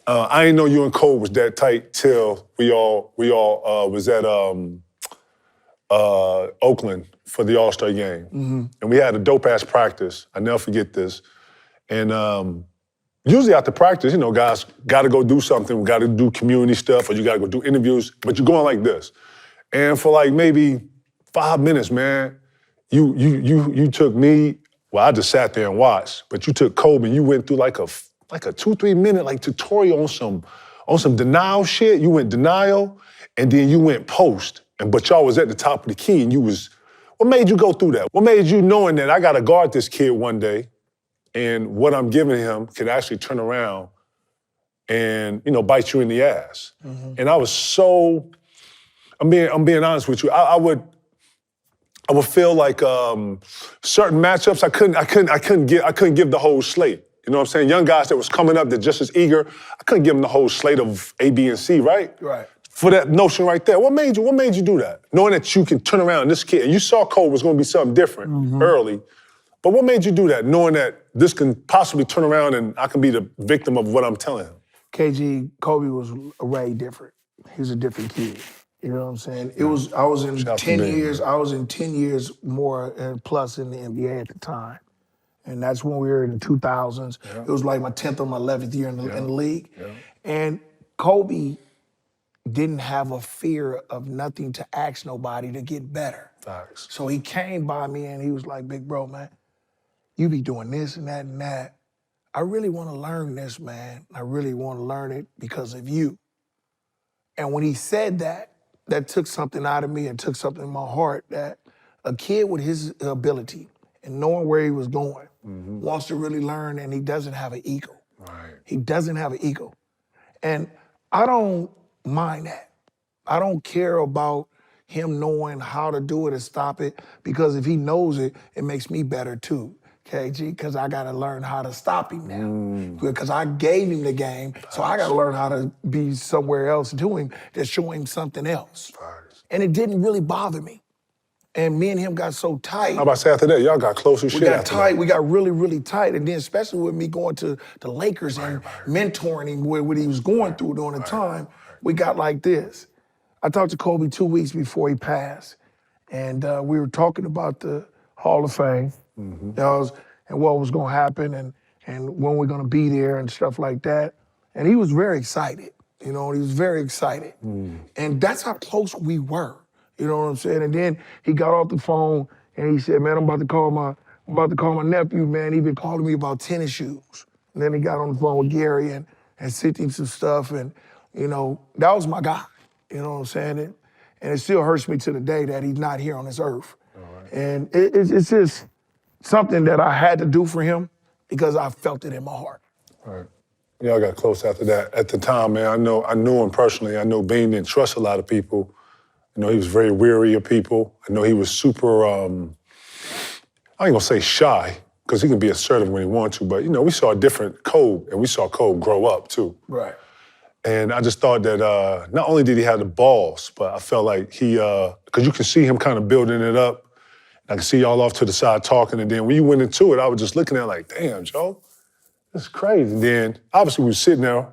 I didn't know you and Cole was that tight till we all was at Oakland for the All-Star game. Mm-hmm. And we had a dope-ass practice. I never forget this. And usually after practice, you know, guys got to go do something. We got to do community stuff or you got to go do interviews, but you're going like this. And for like maybe 5 minutes, man, you took me, well, I just sat there and watched, but you took Kobe and you went through like a 2-3 minute like tutorial on some denial shit. You went denial and then you went post. But y'all was at the top of the key and what made you go through that? What made you knowing that I gotta guard this kid one day and what I'm giving him can actually turn around and, you know, bite you in the ass? Mm-hmm. And I was so, I'm being honest with you, I would feel like certain matchups I couldn't give the whole slate. You know what I'm saying? Young guys that was coming up that just as eager, I couldn't give them the whole slate of A, B, and C, right? Right. For that notion right there. What made you do that? Knowing that you can turn around this kid, and you saw Cole was gonna be something different early, but what made you do that, knowing that this can possibly turn around and I can be the victim of what I'm telling him? KG, Kobe was way different. He was a different kid. You know what I'm saying? I was in 10 years more and plus in the NBA at the time. And that's when we were in the 2000s. Yeah. It was like my 10th or my 11th year in the league. Yeah. And Kobe didn't have a fear of nothing to ask nobody to get better. Facts. So he came by me and he was like, big bro, man, you be doing this and that and that. I really want to learn this, man. I really want to learn it because of you. And when he said that, that took something out of me and took something in my heart that a kid with his ability and knowing where he was going wants to really learn and he doesn't have an ego. Right. He doesn't have an ego. And I don't mind that. I don't care about him knowing how to do it and stop it because if he knows it, it makes me better too, KG, because I got to learn how to stop him now. Because I gave him the game, so I got to learn how to be somewhere else to him to show him something else. And it didn't really bother me. And me and him got so tight. How about say after that, y'all got close as shit. We got tight. We got really, really tight. And then especially with me going to the Lakers and mentoring him with what he was going through during the time, we got like this. I talked to Kobe 2 weeks before he passed. And we were talking about the Hall of Fame and what was going to happen and when we're going to be there and stuff like that. And he was very excited. You know, he was very excited. And that's how close we were. You know what I'm saying? And then he got off the phone and he said, man, I'm about to call my nephew, man. He been calling me about tennis shoes. And then he got on the phone with Gary and sent him some stuff. And, you know, that was my guy. You know what I'm saying? And it still hurts me to the day that he's not here on this earth. And it's just something that I had to do for him because I felt it in my heart. Right. Y'all got close after that. At the time, man, I knew him personally. I know Bean didn't trust a lot of people. I know he was very weary of people. I know he was super, I ain't gonna say shy, because he can be assertive when he wants to, but you know, we saw a different Kobe, and we saw Kobe grow up too. Right. And I just thought that not only did he have the balls, but I felt like he, because you can see him kind of building it up. I can see y'all off to the side talking, and then when you went into it, I was just looking at it like, damn, Joe, this is crazy. And then obviously we were sitting there